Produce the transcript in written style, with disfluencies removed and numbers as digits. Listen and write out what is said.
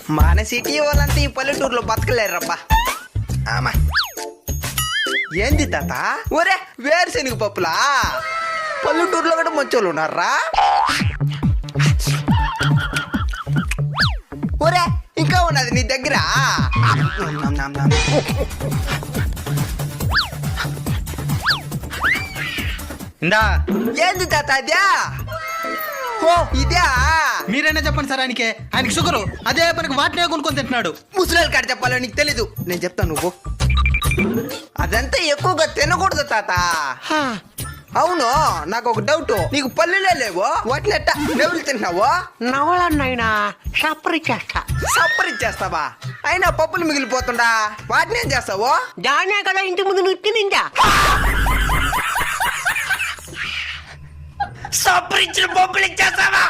మన సిటీ వాళ్ళంతా ఈ పల్లెటూరులో బతకలేరబ్బా. ఆమా ఏంది తాత? ఒరే వేరుశెనగ పప్పులా? పల్లెటూరులో కూడా మంచోళ్ళు ఉన్నారా? ఒరే ఇంకా ఉన్నది నీ దగ్గర? ఇందా ఏంది తాత అద్యా? ఓ ఇదే. మీరైనా చెప్పండి సార్, ఆయనకి షుగరు, అదే పనికి వాటినే కొనుక్కొని తింటున్నాడు. ముసలి కాడ చెప్పాలో నీకు తెలీదు, నేను చెప్తాను నువ్వు. అదంతా ఎక్కువగా తినకూడదు తాత. అవును, నాకు ఒక డౌట్, నీకు పల్లెలే లేవు, వాటిని ఎట్టా నెవులు తింటున్నావు? నవలన్నైనా సప్పరిచ్చేస్తా. సప్పరిచ్చేస్తావా? అయినా పప్పులు మిగిలిపోతుండా, వాటిని ఏం చేస్తావు? దానే కదా ఇంటి ముందు నువ్వు తినిందా. సప్పరిచ్చిన పప్పులు ఇచ్చేస్తావా?